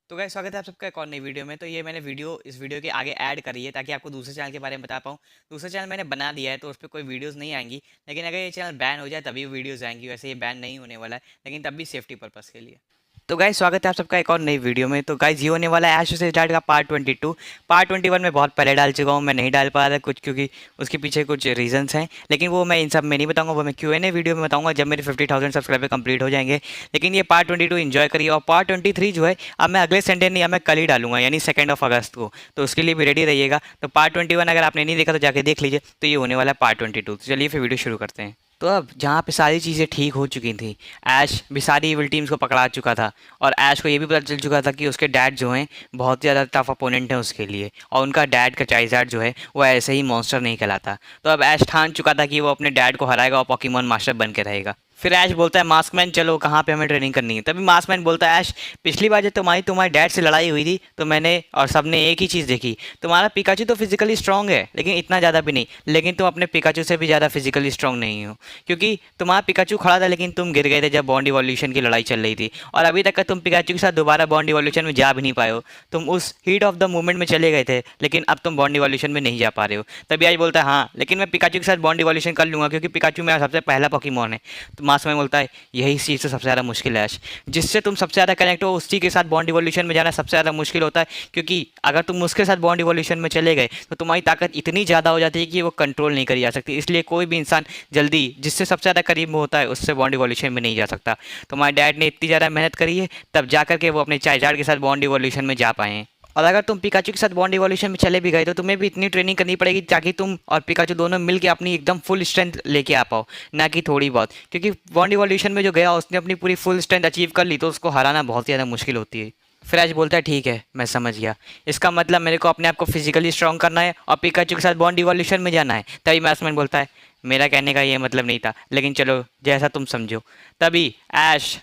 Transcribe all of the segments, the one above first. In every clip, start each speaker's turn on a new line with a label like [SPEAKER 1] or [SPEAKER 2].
[SPEAKER 1] तो गाइस स्वागत है आप सबका एक और नई वीडियो में। तो ये मैंने इस वीडियो के आगे ऐड करी है ताकि आपको दूसरे चैनल के बारे में बता पाऊँ। दूसरा चैनल मैंने बना दिया है तो उस पे कोई वीडियोस नहीं आएंगी, लेकिन अगर ये चैनल बैन हो जाए तभी वीडियोस आएंगी। वैसे ये बैन नहीं होने वाला है, लेकिन तब भी सेफ्टी पर्पज़ के लिए। तो गाइस स्वागत है आप सबका एक और नई वीडियो में। तो गाइस ये होने वाला है ऐश से स्टार्ट का पार्ट 22। पार्ट 21 में बहुत पहले डाल चुका हूँ, मैं नहीं डाल पा रहा कुछ, क्योंकि उसके पीछे कुछ रीजंस हैं, लेकिन वो मैं इन सब में नहीं बताऊंगा, वो मैं Q&A वीडियो में बताऊंगा जब मेरे 50,000 सब्सक्राइबर कंप्लीट हो जाएंगे। लेकिन ये पार्ट 22 इन्जॉय करिए, और पार्ट 23 जो है अब मैं अगले संडे नहीं, अब मैं कल ही डालूंगा, यानी 2 अगस्त को। तो उसके लिए भी रेडी रहिएगा। तो पार्ट 21 अगर आपने नहीं देखा तो जाके देख लीजिए। तो ये होने वाला है पार्ट 22। तो चलिए फिर वीडियो शुरू करते हैं। तो अब जहाँ पे सारी चीज़ें ठीक हो चुकी थी, ऐश भी सारी इविल टीम्स को पकड़ा चुका था, और ऐश को ये भी पता चल चुका था कि उसके डैड जो हैं बहुत ज़्यादा टफ अपोनेंट हैं उसके लिए, और उनका डैड का चाइज़ार्ड जो है वो ऐसे ही मॉन्स्टर नहीं कहलाता। तो अब ऐश ठान चुका था कि वो अपने डैड को हराएगा और पॉकीमॉन मास्टर बन के रहेगा। फिर ऐश बोलता है मास्कमैन चलो कहाँ पे हमें ट्रेनिंग करनी है। तभी मास्कमैन बोलता है ऐश, पिछली बार जब तुम्हारे डैड से लड़ाई हुई थी तो मैंने और सबने एक ही चीज़ देखी, तुम्हारा पिकाचू तो फिजिकली स्ट्रांग है लेकिन इतना ज़्यादा भी नहीं, लेकिन तुम अपने पिकाचू से भी ज़्यादा फिजिकली स्ट्रांग नहीं हो, क्योंकि तुम्हारा पिकाचू खड़ा था लेकिन तुम गिर गए थे जब बॉन्ड इवोल्यूशन की लड़ाई चल रही थी, और अभी तक का तुम पिकाचू के साथ दोबारा बॉन्ड इवोल्यूशन में जा भी नहीं पाए हो। तुम उस हीट ऑफ द मोमेंट में चले गए थे, लेकिन अब तुम बॉन्ड इवोल्यूशन में नहीं जा पा रहे हो। तभी आज बोलता है हाँ लेकिन मैं पिकाचू के साथ बॉन्ड इवोल्यूशन कर लूँगा, क्योंकि पिकाचू मेरा सबसे पहला पॉकीमॉन है। तो मास्कमैन बोलता है यही चीज़ तो सबसे ज़्यादा मुश्किल है ऐश, जिससे तुम सबसे ज़्यादा कनेक्ट हो उसी के साथ बॉन्ड इवोल्यूशन में जाना सबसे ज़्यादा मुश्किल होता है, क्योंकि अगर तुम उसके साथ बॉन्ड इवोल्यूशन में चले गए तो तुम्हारी ताकत इतनी ज़्यादा हो जाती है कि वो कंट्रोल नहीं करी जा सकती। इसलिए कोई भी इंसान जल्दी जिससे सबसे ज़्यादा करीब में होता है उससे बॉन्ड इवोल्यूशन में नहीं जा सकता। तुम्हारे डैड ने इतनी ज़्यादा मेहनत करी है तब जा करके वो अपने चाइल्ड के साथ बॉन्ड इवोल्यूशन में जा पाए हैं। और अगर तुम पिकाचू के साथ बॉन्ड इवोल्यूशन में चले भी गए तो तुम्हें भी इतनी ट्रेनिंग करनी पड़ेगी ताकि तुम और पिकाचू दोनों मिलकर अपनी एकदम फुल स्ट्रेंथ लेके आ पाओ, ना कि थोड़ी बहुत, क्योंकि बॉन्ड इवोल्यूशन में जो गया उसने अपनी पूरी फुल स्ट्रेंथ अचीव कर ली तो उसको हराना बहुत ज़्यादा मुश्किल होती है। फिर आज बोलता है ठीक है मैं समझ गया, इसका मतलब मेरे को अपने आप को फिजिकली स्ट्रॉन्ग करना है और पिकाचू के साथ बॉन्ड इवोल्यूशन में जाना है। तभी मैस्कमैन बोलता है मेरा कहने का ये मतलब नहीं था, लेकिन चलो जैसा तुम समझो। तभी ऐश,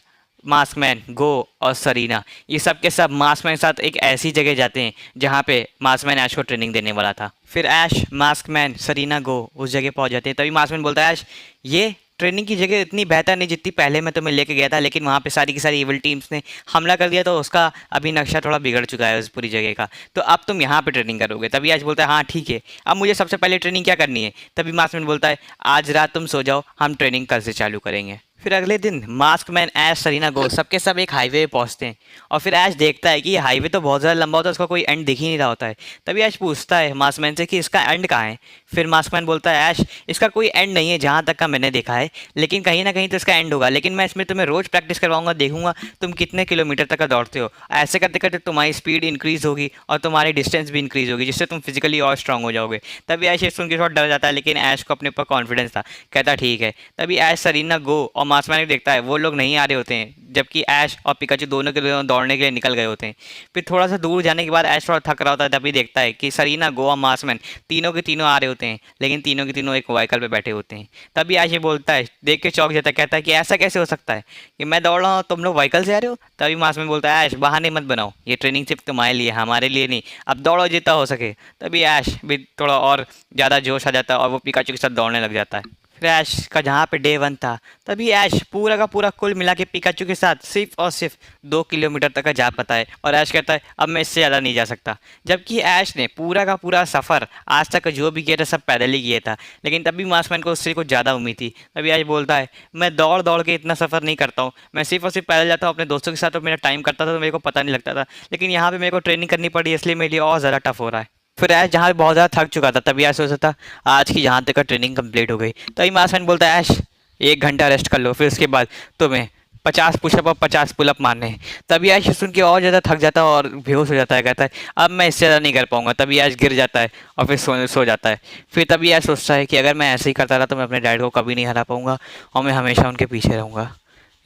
[SPEAKER 1] मास्कमैन, गो और सरीना ये सब के सब मास्कमैन के साथ एक ऐसी जगह जाते हैं जहाँ पे मास्कमैन ऐश को ट्रेनिंग देने वाला था। फिर ऐश, मास्कमैन, सरीना, गो उस जगह पहुँच जाते हैं। तभी मास्कमैन बोलता है ऐश ये ट्रेनिंग की जगह इतनी बेहतर नहीं जितनी पहले मैं तुम्हें लेके गया था, लेकिन वहाँ पे सारी की सारी इविल टीम्स ने हमला कर दिया तो उसका अभी नक्शा थोड़ा बिगड़ चुका है उस पूरी जगह का, तो अब तुम यहाँ पे ट्रेनिंग करोगे। तभी आज बोलता है हाँ ठीक है, अब मुझे सबसे पहले ट्रेनिंग क्या करनी है। तभी मास्कमैन बोलता है आज रात तुम सो जाओ, हम ट्रेनिंग कल से चालू करेंगे। फिर अगले दिन मास्कमैन, ऐश, सरीना, गो सबके सब एक हाईवे पे पहुंचते हैं, और फिर ऐश देखता है कि ये हाईवे तो बहुत ज़्यादा लंबा होता है, उसका कोई एंड दिख ही नहीं रहा होता है। तभी ऐश पूछता है मास्कमैन से कि इसका एंड कहाँ है। फिर मास्कमैन बोलता है ऐश इसका कोई एंड नहीं है जहाँ तक का मैंने देखा है, लेकिन कहीं ना कहीं तो इसका एंड होगा, लेकिन मैं इसमें तुम्हें रोज़ प्रैक्टिस करवाऊंगा, देखूंगा तुम कितने किलोमीटर तक का दौड़ते हो। ऐसे करते करते तुम्हारी स्पीड इंक्रीज़ होगी और तुम्हारी डिस्टेंस भी इंक्रीज़ होगी, जिससे तुम फिजिकली और स्ट्रांग हो जाओगे। तभी ऐश सुन के थोड़ा डर जाता है, लेकिन ऐश को अपने ऊपर कॉन्फिडेंस था, कहता ठीक है। तभी ऐश, सरीना, गो और मास्कमैन को देखता है वो लोग नहीं आ रहे होते हैं, जबकि ऐश और पिकाचू दोनों के दोनों दौड़ने के लिए निकल गए होते हैं। फिर थोड़ा सा दूर जाने के बाद ऐश थोड़ा थक रहा होता है, तभी देखता है कि सरीना, गो और मास्कमैन तीनों के तीनों आ रहे होते हैं, लेकिन तीनों के तीनों एक व्हीकल पे बैठे होते हैं। तभी ऐश ये बोलता है, देख के चौंक जाता है, कहता है कि ऐसा कैसे हो सकता है कि मैं दौड़ रहा हूँ तुम लोग व्हीकल से आ रहे हो। तभी मास्कमैन बोलता है ऐश बहाने मत बनाओ, ये ट्रेनिंग सिर्फ तुम्हारे लिए, हमारे लिए नहीं, अब दौड़ो जितना हो सके। तभी ऐश भी थोड़ा और ज़्यादा जोश आ जाता है और वो पिकाचू के साथ दौड़ने लग जाता है। फिर ऐश का जहाँ पे डे 1 था, तभी ऐश पूरा का पूरा कुल मिला के पिकाचू के साथ सिर्फ और सिर्फ 2 किलोमीटर तक का जा पाता है, और ऐश कहता है अब मैं इससे ज़्यादा नहीं जा सकता। जबकि ऐश ने पूरा का पूरा सफ़र आज तक जो भी किया था सब पैदल ही किया था, लेकिन तभी मास्कमैन को उससे कुछ ज़्यादा उम्मीद थी। तभी ऐश बोलता है मैं दौड़ दौड़ के इतना सफ़र नहीं करता हूँ, मैं सिर्फ और सिर्फ पैदल जाता हूँ, अपने दोस्तों के साथ तो मेरा टाइम करता था तो मेरे को पता नहीं लगता था, लेकिन यहाँ पर मेरे को ट्रेनिंग करनी पड़ी इसलिए मेरे लिए और ज़्यादा टफ हो रहा है। फिर ऐश जहाँ पे बहुत ज़्यादा थक चुका था, तभी ऐश सोचा था आज की जहाँ तक का ट्रेनिंग कंप्लीट हो गई। तभी मास्कमैन बोलता है ऐश 1 घंटा रेस्ट कर लो, फिर उसके बाद तुम्हें 50 पुशअप और 50 पुलअप मारने हैं। तभी ऐश सुन के और ज़्यादा थक जाता है और बेहोश हो जाता है, कहता है अब मैं इससे ज़्यादा नहीं कर पाऊंगा। तभी ऐश गिर जाता है और फिर सो जाता है। फिर तभी ऐश सोचता है कि अगर मैं ऐसे ही करता रहा तो मैं अपने डैड को कभी नहीं हरा पाऊंगा और मैं हमेशा उनके पीछे रहूँगा,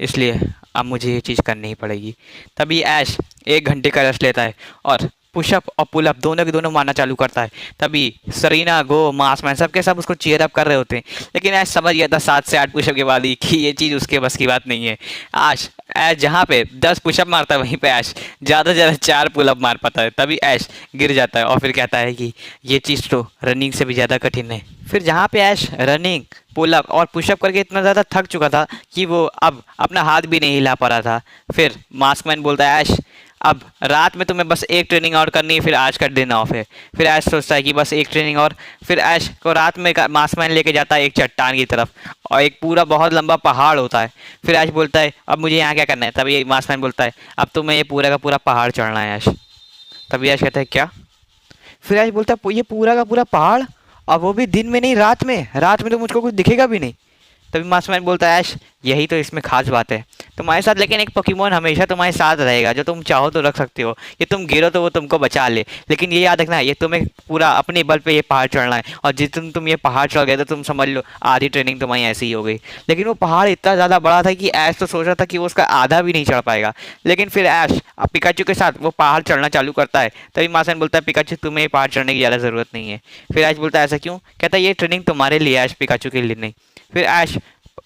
[SPEAKER 1] इसलिए अब मुझे ये चीज़ करनी ही पड़ेगी। तभी ऐश 1 घंटे का रेस्ट लेता है और पुशअप और पुलअप दोनों के दोनों मारना चालू करता है। तभी सरीना, गो, मास्कमैन सब के सब उसको चीयर अप कर रहे होते हैं, लेकिन ऐश समझ गया था 7 से 8 पुशअप के बाद ही कि ये चीज़ उसके बस की बात नहीं है। आज ऐश जहाँ पे 10 पुशअप मारता है वहीं पे ऐश ज़्यादा से ज़्यादा 4 पुलअप मार पाता है। तभी ऐश गिर जाता है और फिर कहता है कि ये चीज़ तो रनिंग से भी ज़्यादा कठिन है। फिर जहाँ पे ऐश रनिंग, पुलअप और पुशअप करके इतना ज़्यादा थक चुका था कि वो अब अपना हाथ भी नहीं हिला पा रहा था, फिर मास्कमैन बोलता है ऐश अब रात में तुम्हें बस एक ट्रेनिंग और करनी है, फिर ऐश का दिन ऑफ है। फिर ऐश सोचता है कि बस एक ट्रेनिंग और। फिर ऐश को रात में मास्कमैन लेके जाता है एक चट्टान की तरफ, और एक पूरा बहुत लंबा पहाड़ होता है। फिर ऐश बोलता है अब मुझे यहाँ क्या करना है। तभी मास्कमैन बोलता है अब तुम्हें ये पूरा का पूरा पहाड़ चढ़ना है ऐश। तभी ऐश कहता है क्या। फिर ऐश बोलता है ये पूरा का पूरा पहाड़, और वो भी दिन में नहीं, रात में। रात में तो मुझको कुछ दिखेगा भी नहीं। तभी मास्टरमाइंड बोलता है ऐश यही तो इसमें खास बात है तुम्हारे साथ, लेकिन एक पोकेमोन हमेशा तुम्हारे साथ रहेगा जो तुम चाहो तो रख सकते हो। ये तुम गिरो तो वो तुमको बचा ले, लेकिन ये याद रखना ये तुम्हें पूरा अपने बल पे ये पहाड़ चढ़ना है। और जिस दिन तुम ये पहाड़ चढ़ गए तो तुम समझ लो आधी ट्रेनिंग तुम्हारी ऐसी ही हो गई। लेकिन वो पहाड़ इतना ज़्यादा बड़ा था कि ऐश तो सोच रहा था कि वो उसका आधा भी नहीं चढ़ पाएगा। लेकिन फिर ऐश पिकाचू के साथ वो पहाड़ चढ़ना चालू करता है। तभी मास्टरमाइंड बोलता है पिकाचू तुम्हें ये पहाड़ चढ़ने की ज़्यादा ज़रूरत नहीं है। फिर ऐश बोलता है ऐसा क्यों। कहता है ये ट्रेनिंग तुम्हारे लिए ऐश, पिकाचू के लिए नहीं। फिर ऐश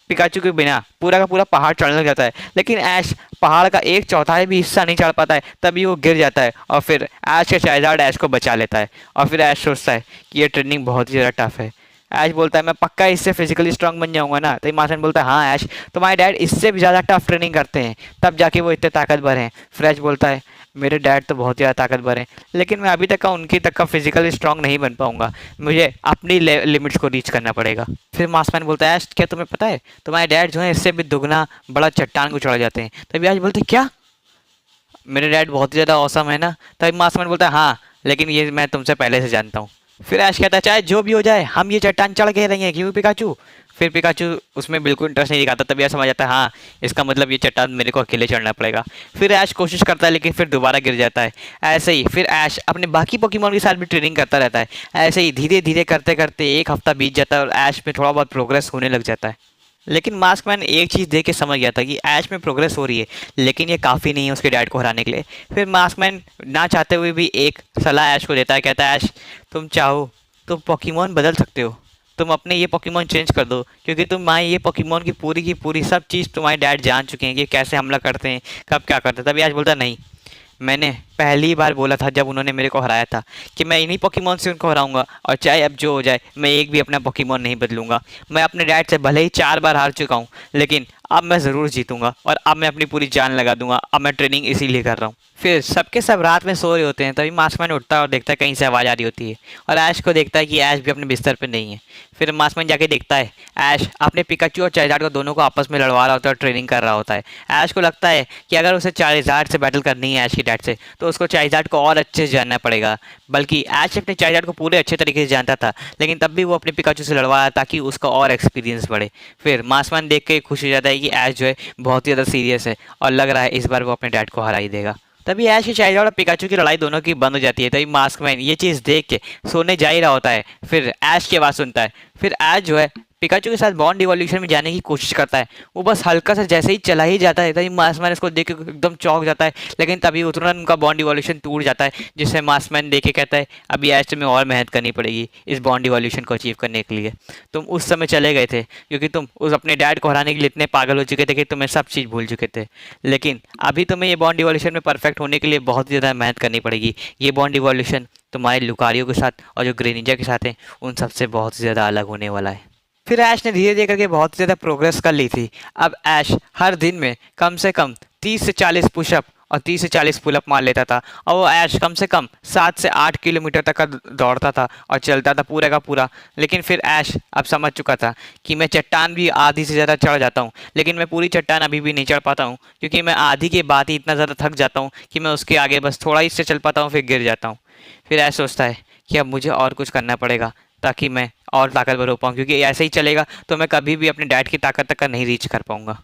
[SPEAKER 1] पिकाचू के बिना पूरा का पूरा पहाड़ चढ़ने लग जाता है, लेकिन ऐश पहाड़ का एक चौथाई भी हिस्सा नहीं चढ़ पाता है। तभी वो गिर जाता है, और फिर ऐश का चाइल्ड ऐश को बचा लेता है। और फिर ऐश सोचता है कि ये ट्रेनिंग बहुत ही ज़्यादा टफ है। ऐश बोलता है मैं पक्का इससे फिजिकली स्ट्रांग बन जाऊंगा ना। तो मार्सन बोलता है हाँ ऐश, तुम्हारे डैड इससे भी ज़्यादा टफ ट्रेनिंग करते हैं, तब जाके वो इतने ताकतवर हैं। फिर ऐश बोलता है मेरे डैड तो बहुत ज़्यादा ताकतवर हैं, लेकिन मैं अभी तक का उनकी तक का फिजिकली स्ट्रांग नहीं बन पाऊंगा, मुझे अपनी लिमिट्स को रीच करना पड़ेगा। फिर मास्कमैन बोलता है ऐश क्या तुम्हें पता है तुम्हारे डैड जो है इससे भी दुगना बड़ा चट्टान को चढ़ जाते हैं। तभी ऐश बोलते क्या, मेरे डैड बहुत ही ज़्यादा औसम है ना। तभी मास्कमैन बोलता है हाँ, लेकिन ये मैं तुमसे पहले से जानता हूँ। फिर ऐश कहता है चाहे जो भी हो जाए हम ये चट्टान चढ़ के रहेंगे, क्यों पिकाचू। फिर पिकाचू उसमें बिल्कुल इंटरेस्ट नहीं दिखाता। तभी ऐसा समझ आता है हाँ इसका मतलब ये चट्टान मेरे को अकेले चढ़ना पड़ेगा। फिर ऐश कोशिश करता है लेकिन फिर दोबारा गिर जाता है। ऐसे ही फिर ऐश अपने बाकी पोकेमोन के साथ भी ट्रेनिंग करता रहता है। ऐसे ही धीरे धीरे करते करते एक हफ्ता बीत जाता है और ऐश में थोड़ा बहुत प्रोग्रेस होने लग जाता है। लेकिन मास्कमैन एक चीज़ देख के समझ गया था कि ऐश में प्रोग्रेस हो रही है, लेकिन ये काफ़ी नहीं है उसके डैड को हराने के लिए। फिर मास्कमैन ना चाहते हुए भी एक सलाह ऐश को देता है। कहता है ऐश तुम चाहो तो पोकेमोन बदल सकते हो, तुम अपने ये पोकेमोन चेंज कर दो, क्योंकि तुम्हारे ये पोकेमोन की पूरी सब चीज़ तुम्हारे डैड जान चुके हैं कि कैसे हमला करते हैं, कब क्या करते हैं। तभी ऐश बोलता नहीं, मैंने पहली बार बोला था जब उन्होंने मेरे को हराया था कि मैं इन्हीं पोकेमोन से उनको हराऊंगा, और चाहे अब जो हो जाए मैं एक भी अपना पोकेमोन नहीं बदलूंगा। मैं अपने डैड से भले ही 4 बार हार चुका हूँ, लेकिन अब मैं ज़रूर जीतूंगा और अब मैं अपनी पूरी जान लगा दूंगा। अब मैं ट्रेनिंग इसीलिए कर रहा हूँ। फिर सबके सब रात में सो रहे होते हैं। तभी मास्कमैन उठता है और देखता है कहीं से आवाज़ आ रही होती है, और ऐश को देखता है कि ऐश भी अपने बिस्तर पर नहीं है। फिर मास्कमैन जाके देखता है ऐश अपने पिकाचू और चाइज़ार्ड को दोनों को आपस में लड़वा रहा होता है और ट्रेनिंग कर रहा होता है। ऐश को लगता है कि अगर उसे चाइज़ार्ड से बैटल करनी है ऐश के डैड से, तो उसको चाइज़ार्ड को और अच्छे से जानना पड़ेगा। बल्कि ऐश अपने चाइज़ार्ड को पूरे अच्छे तरीके से जानता था, लेकिन तब भी वो अपने पिकाचू से लड़वाया ताकि उसका और एक्सपीरियंस बढ़े। फिर मास्कमैन देख के खुश हो जाता है कि ऐश जो है बहुत ही ज़्यादा सीरियस है, और लग रहा है इस बार वो अपने डैड को हरा ही देगा। तभी ऐश की चाइल्ड और पिकाचू की लड़ाई दोनों की बंद हो जाती है। तभी मास्कमैन ये चीज़ देख के सोने जा ही रहा होता है। फिर ऐश की आवाज़ सुनता है। फिर ऐश जो है पिकाचू के साथ बॉन्ड इवोल्यूशन में जाने की कोशिश करता है। वो बस हल्का सा जैसे ही चला ही जाता है, तभी मास्कमैन इसको देख के एकदम चौंक जाता है। लेकिन तभी तुरंत उनका बॉन्ड इवोल्यूशन टूट जाता है, जिससे मास्कमैन देख के कहता है अभी ऐश तुम्हें और मेहनत करनी पड़ेगी इस बॉन्ड इवोल्यूशन को अचीव करने के लिए। तुम उस समय चले गए थे क्योंकि तुम उस अपने डैड को हराने के लिए इतने पागल हो चुके थे कि तुम्हें सब चीज़ भूल चुके थे। लेकिन अभी तुम्हें ये बॉन्ड इवोल्यूशन में परफेक्ट होने के लिए बहुत ज़्यादा मेहनत करनी पड़ेगी। ये बॉन्ड इवोल्यूशन तुम्हारे लुकारियों के साथ और जो ग्रेनिंजा के साथ हैं उन सबसे बहुत ज़्यादा अलग होने वाला है। फिर ऐश ने धीरे धीरे करके बहुत ज़्यादा प्रोग्रेस कर ली थी। अब ऐश हर दिन में कम से कम 30 से 40 पुशअप और 30 से 40 पुलअप मार लेता था, और वो ऐश कम से कम 7 से 8 किलोमीटर तक का दौड़ता था और चलता था पूरा का पूरा। लेकिन फिर ऐश अब समझ चुका था कि मैं चट्टान भी आधी से ज़्यादा चढ़ जाता हूँ, लेकिन मैं पूरी चट्टान अभी भी नहीं चढ़ पाता हूँ, क्योंकि मैं आधी के बाद ही इतना ज़्यादा थक जाता हूँ कि मैं उसके आगे बस थोड़ा ही से चल पाता हूँ, फिर गिर जाता हूँ। फिर ऐश सोचता है कि अब मुझे और कुछ करना पड़ेगा ताकि मैं और ताकतवर हो पाऊँ, क्योंकि ऐसे ही चलेगा तो मैं कभी भी अपने डैड की ताकत तक का नहीं रीच कर पाऊंगा।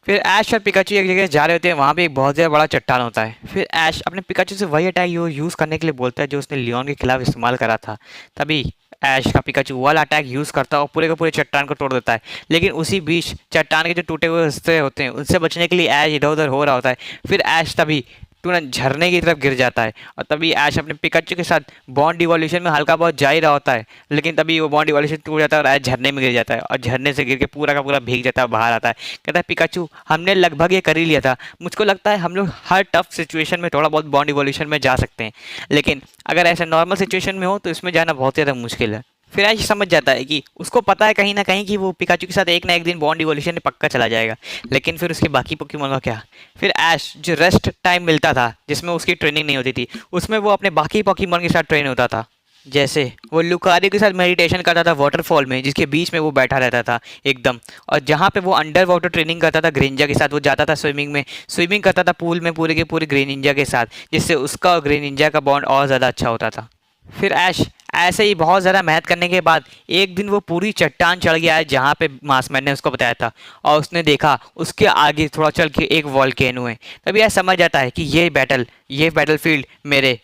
[SPEAKER 1] फिर ऐश और पिकाचू एक जगह जा रहे होते हैं, वहाँ पे एक बहुत ज़्यादा बड़ा चट्टान होता है। फिर ऐश अपने पिकाचू से वही अटैक यूज़ करने के लिए बोलता है जो उसने लियोन के खिलाफ इस्तेमाल करा था। तभी ऐश का पिकाचू वाला अटैक यूज़ करता है और पूरे के पूरे चट्टान को तोड़ देता है। लेकिन उसी बीच चट्टान के जो टूटे हुए हिस्से होते हैं उनसे बचने के लिए ऐश इधर उधर हो रहा होता है। फिर ऐश तभी तुरंत झरने की तरफ गिर जाता है, और तभी ऐश अपने पिकाचू के साथ बॉन्ड इवोल्यूशन में हल्का बहुत जा ही रहा होता है, लेकिन तभी वो बॉन्ड इवोल्यूशन टूट जाता है और ऐश झरने में गिर जाता है, और झरने से गिर के पूरा का पूरा भीग जाता है, बाहर आता है। कहता है पिकाचू हमने लगभग ये कर ही लिया था, मुझको लगता है हम लोग हर टफ सिचुएशन में थोड़ा बहुत बॉन्ड इवोल्यूशन में जा सकते हैं, लेकिन अगर ऐसे नॉर्मल सिचुएशन में हो तो इसमें जाना बहुत ज़्यादा मुश्किल है। फिर ऐश समझ जाता है कि उसको पता है कहीं ना कहीं कि वो पिकाचू के साथ एक ना एक दिन बॉन्ड इवोल्यूशन में पक्का चला जाएगा। लेकिन फिर उसके बाकी पोकेमोन का क्या? फिर ऐश जो रेस्ट टाइम मिलता था जिसमें उसकी ट्रेनिंग नहीं होती थी, उसमें वो अपने बाकी पोकेमोन के साथ ट्रेन होता था। जैसे वो लुकारियो के साथ मेडिटेशन करता था वाटरफॉल में, जिसके बीच में वो बैठा रहता था एकदम। और जहाँ पे वो अंडर वाटर ट्रेनिंग करता था ग्रेनिंजा के साथ, वो जाता था स्विमिंग में, स्विमिंग करता था पूल में पूरे के पूरे ग्रेनिंजा के साथ, जिससे उसका और ग्रेनिंजा का बॉन्ड और ज़्यादा अच्छा होता था। फिर ऐश ऐसे ही बहुत ज़्यादा मेहनत करने के बाद एक दिन वो पूरी चट्टान चढ़ गया है जहाँ पे मासमैन ने उसको बताया था, और उसने देखा उसके आगे थोड़ा चल के एक वॉल्केनो है। तभी यह समझ जाता है कि ये बैटल फील्ड मेरे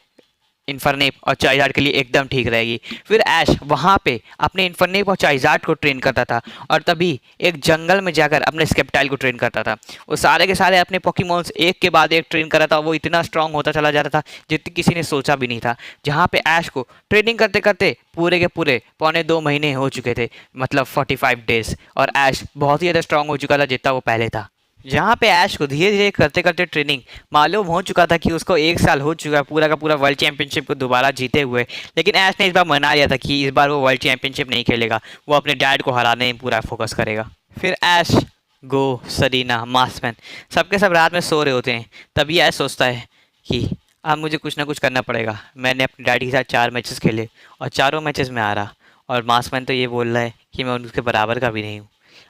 [SPEAKER 1] इन्फर्नेप और चाइज़ार्ड के लिए एकदम ठीक रहेगी। फिर ऐश वहाँ पे अपने इन्फर्नेप और चाइज़ार्ड को ट्रेन करता था, और तभी एक जंगल में जाकर अपने स्केप्टाइल को ट्रेन करता था। वो सारे के सारे अपने पोकेमॉन्स एक के बाद एक ट्रेन कर रहा था, वो इतना स्ट्रांग होता चला जा रहा था जितनी किसी ने सोचा भी नहीं था। जहाँ पे ऐश को ट्रेनिंग करते करते पूरे के पूरे 1.25 महीने हो चुके थे, मतलब 45 डेज, और ऐश बहुत ही ज़्यादा स्ट्रांग हो चुका था जितना वो पहले था। जहाँ पे ऐश को धीरे धीरे करते करते ट्रेनिंग मालूम हो चुका था कि उसको 1 साल हो चुका है पूरा का पूरा वर्ल्ड चैंपियनशिप को दोबारा जीते हुए। लेकिन ऐश ने इस बार मना लिया था कि इस बार वो वर्ल्ड चैंपियनशिप नहीं खेलेगा, वो अपने डैड को हराने में पूरा फोकस करेगा। फिर ऐश, गो, सरीना, मास्कमैन सबके सब रात में सो रहे होते हैं। तभी ऐश सोचता है कि अब मुझे कुछ ना कुछ करना पड़ेगा। मैंने अपने डैडी के साथ 4 मैचेस खेले और चारों मैचेस में आ रहा, और मास्कमैन तो ये बोल रहा है कि मैं उसके बराबर का भी नहीं हूँ।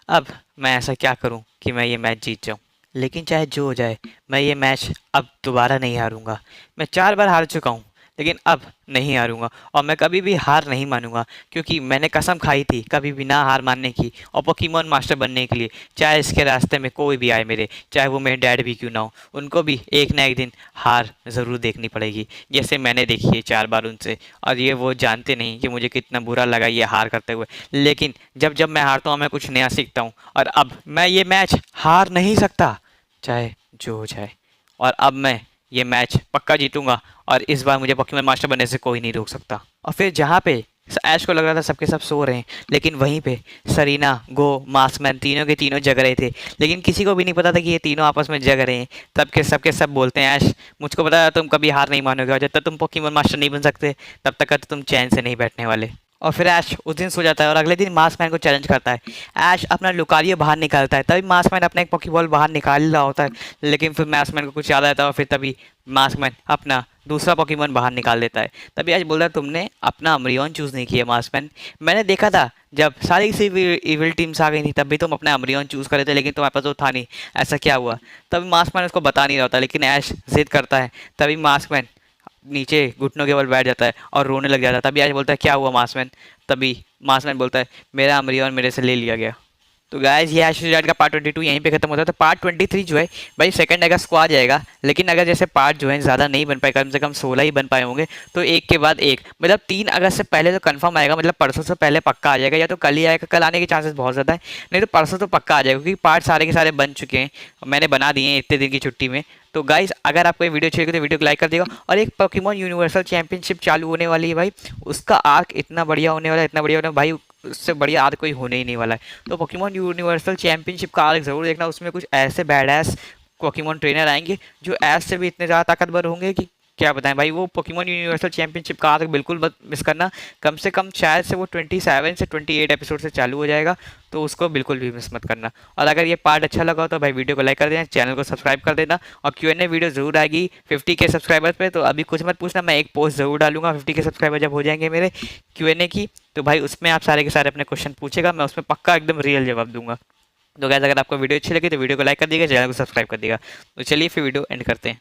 [SPEAKER 1] अब मैं ऐसा क्या करूं कि मैं ये मैच जीत जाऊं? लेकिन चाहे जो हो जाए, मैं ये मैच अब दोबारा नहीं हारूंगा। मैं 4 बार हार चुका हूं, लेकिन अब नहीं हारूंगा, और मैं कभी भी हार नहीं मानूंगा, क्योंकि मैंने कसम खाई थी कभी भी ना हार मानने की और पोकेमॉन मास्टर बनने के लिए। चाहे इसके रास्ते में कोई भी आए मेरे, चाहे वो मेरे डैड भी क्यों ना हो, उनको भी एक ना एक दिन हार ज़रूर देखनी पड़ेगी, जैसे मैंने देखी है 4 बार उनसे। और ये वो जानते नहीं कि मुझे कितना बुरा लगा ये हार करते हुए। लेकिन जब जब मैं हारता हूँ मैं कुछ नया सीखता हूँ, और अब मैं ये मैच हार नहीं सकता, चाहे जो हो जाए। और अब मैं ये मैच पक्का जीतूंगा, और इस बार मुझे पोकेमॉन मास्टर बनने से कोई नहीं रोक सकता। और फिर जहाँ पे ऐश को लग रहा था सबके सब सो रहे हैं, लेकिन वहीं पे सरीना, गो, मास्कमैन तीनों के तीनों जग रहे थे। लेकिन किसी को भी नहीं पता था कि ये तीनों आपस में जग रहे हैं। तब के सबके सब बोलते हैं, ऐश मुझको पता है तुम कभी हार नहीं मानोगे, और जब तक तुम पोकेमॉन मास्टर नहीं बन सकते तब तक तुम चैन से नहीं बैठने वाले। और फिर ऐश उस दिन सो जाता है, और अगले दिन मास्कमैन को चैलेंज करता है। ऐश अपना लुकारियो बाहर निकालता है, तभी मास्कमैन अपना एक पॉकीबॉल बाहर निकाल रहा होता है, लेकिन फिर मास्कमैन को कुछ याद आता है, और फिर तभी मास्कमैन अपना दूसरा पॉकीमॉन बाहर निकाल देता है। तभी ऐश बोलता है तुमने अपना अमरियन चूज़ नहीं किया मास्कमैन। मैंने देखा था जब सारी किसी इविल टीम्स आ गई थी तब भी तुम अपना अमरियन चूज़ करे थे, लेकिन तुम्हारे पास वो था नहीं। ऐसा क्या हुआ? तभी मास्कमैन उसको बता नहीं रहा होता, लेकिन ऐश जिद करता है। तभी मास्कमैन नीचे घुटनों के बल बैठ जाता है और रोने लग जाता है। तभी ऐश बोलता है क्या हुआ मास्कमैन? तभी मास्कमैन बोलता है मेरा अमरियन मेरे से ले लिया गया। तो गाइस ये ऐश रिजल्ट का पार्ट 22 यहीं पे खत्म होता है। तो पार्ट 23 जो है भाई 2 अगस्त को आ जाएगा, लेकिन अगर जैसे पार्ट जो है ज़्यादा नहीं बन पाए, कम से कम 16 ही बन पाए होंगे, तो एक के बाद एक, मतलब 3 अगस्त से पहले तो कंफर्म आएगा, मतलब परसों से पहले पक्का आ जाएगा, या तो कल ही आएगा, कल आने के चांसेस बहुत ज़्यादा है, नहीं तो परसों तो पक्का आ जाएगा, क्योंकि पार्ट सारे के सारे बन चुके हैं, मैंने बना दिए हैं इतने दिन की छुट्टी में। तो गाइस अगर आपको ये वीडियो अच्छी लगी तो वीडियो को लाइक कर देगा। और एक पोकेमॉन यूनिवर्सल चैंपियनशिप चालू होने वाली है भाई, उसका आर्क इतना बढ़िया होने वाला है, इतना बढ़िया होने भाई, उससे बढ़िया आर्क कोई होने ही नहीं वाला है। तो पोकेमॉन यूनिवर्सल चैंपियनशिप का आर्क ज़रूर देखना, उसमें कुछ ऐसे बैड एस पोकेमॉन ट्रेनर आएंगे जो ऐस से भी इतने ज़्यादा ताकतवर होंगे कि क्या बताएं भाई। वो पोकेमॉन यूनिवर्सल चैंपियनशिप का आर्क बिल्कुल मत मिस करना, कम से कम शायद से वो 27 से 28 एपिसोड से चालू हो जाएगा, तो उसको बिल्कुल भी मिस मत करना। और अगर ये पार्ट अच्छा लगा हो तो भाई वीडियो को लाइक कर देना, चैनल को सब्सक्राइब कर देना, और Q&A वीडियो ज़रूर आएगी 50 के सब्सक्राइबर्स पे। तो अभी कुछ मत पूछना, मैं एक पोस्ट ज़रूर डालूंगा 50 के सब्सक्राइबर जब हो जाएंगे मेरे Q&A की, तो भाई उसमें आप सारे के सारे अपने क्वेश्चन पूछेगा, मैं उसमें पक्का एकदम रियल जवाब दूंगा। तो गाइस अगर आपको वीडियो अच्छी लगी तो वीडियो को लाइक कर दीजिएगा, चैनल को सब्सक्राइब कर दीजिएगा। तो चलिए फिर वीडियो एंड करते हैं।